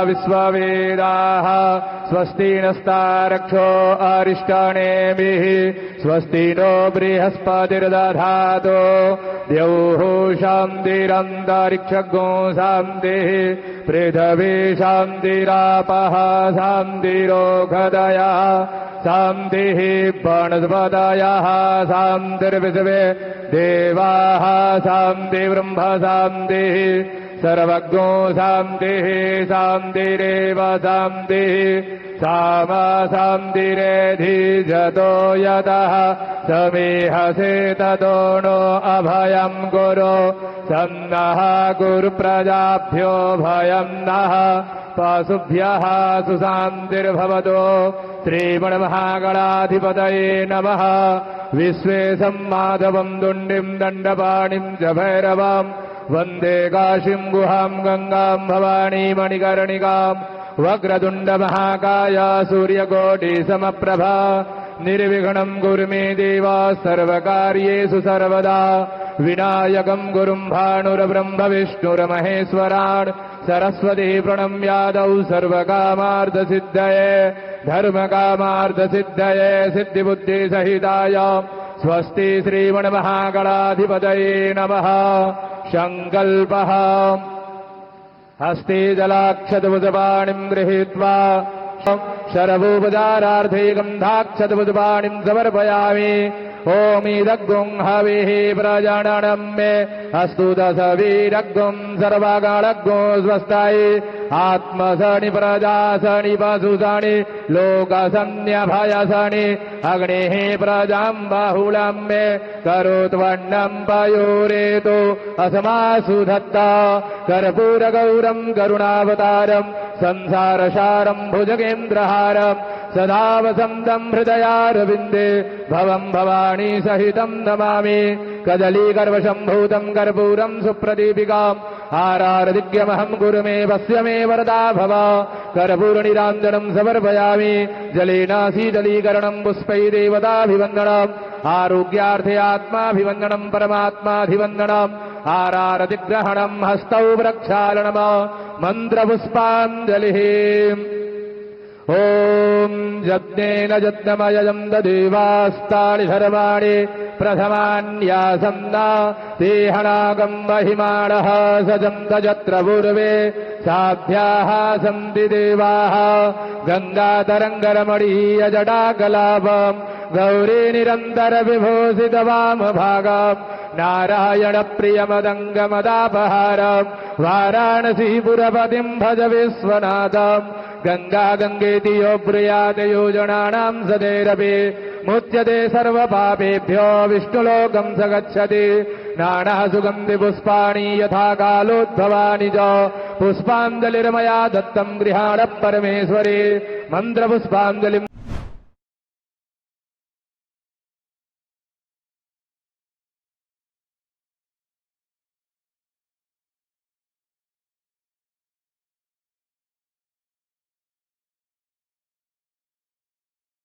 विश्ववेदाः स्वस्ति नस्तारक्षो अरिष्टानेमिः स्वस्ति नो बृहस्पतिर्दधातु द्यौः शान्तिरन्तरिक्षगो शान्तिः पृथिवी शान्तिरापः शान्तिरोषधयः शान्तिः वनस्पतयः शान्तिर्विश्वे देवाः शान्तिर्ब्रह्म शान्तिः सर्वज्ञो शान्तिः शान्तिरेव शान्तिः सामा शान्तिरेधिजतो यतः समीहसे ततो नो अभयं गुरो सन्नः गुरुप्रजाभ्यो भयं नः पशुभ्यः सुशान्तिर्भवतो श्रीमन्महागणाधिपतये नमः। विश्वेशं माधवं दुण्डिं दण्डपाणिं च भैरवम् वन्दे काशीं गुहां गंगां भवानी मणिकर्णिकां वक्रतुण्डमहाकाय सूर्यकोटिसमप्रभा निर्विघ्नं कुरु मे देव सर्वकार्येषु सर्वदा विनायकं गुरुं भानुर्ब्रह्म विष्णुर्महेश्वरान् सरस्वती प्रणम्यादौ सर्वकामार्थसिद्धये धर्मकामार्थसिद्धये सिद्धिबुद्धिसहिताय स्वस्ति श्रीमन्महागणाधिपतये नमः। संकल्पः हस्ते जलाक्षतभुजपाणिं गृहीत्वा शरभोपचारार्थे गन्धाक्षतभुजपाणिं समर्पयामि। ओमिदग्गुं हविः प्रजाननं मे अस्तु दशवीरग्गुं सर्वगणग्गो स्वस्ताय आत्मसनि प्रजासनि पशुसनि लोकसन्न्यभयसनि अग्निः प्रजां बाहुलं मे करोत्वन्नं पयोरेतो अस्मासु दत्ता कर्पूरगौरं करुणावतारं संसारसारं भुजगेन्द्रहारं सदा वसन्तं हृदयारविन्दे भवं भवानी सहितं नमामि। कदलीगर्भसम्भूतं कर्पूरं सुप्रदीपिकाम् आरारदिग्यमहं गुरु मे वस्य मे वरदा भव। कर्पूरनिराञ्जनं समर्पयामि जलेन शीतलीकरणं पुष्पै देवताभिवन्दनम् आरोग्यार्थे आत्माभिवन्दनं परमात्माभिवन्दनम् आरारदिग्रहणं हस्तौ प्रक्षालनम् मन्त्रपुष्पाञ्जलिः। ओम यज्ञेन यज्ञमयं ददेवास्तानि धर्माणि प्रथमान्यासन्ना तेहनागं महिमाणः सजन्त यत्र पूर्वे साध्याः सन्ति देवाः गङ्गातरङ्गरमणीयजटाकलापं गौरी निरन्तरविभूषितवामभागं नारायणप्रियमदङ्गमदापहारं वाराणसीपुरपतिं भज विश्वनाथम्। गंगा गंगेति यो ब्रूयात् योजनानां सदैरपि मुच्यते सर्वपापेभ्यो विष्णुलोकं स गच्छति। नाना सुगन्धि पुष्पाणि यथा कालोद्भवानि च पुष्पाञ्जलिर्मया दत्तं गृहाण परमेश्वरी। मन्त्रपुष्पाञ्जलिं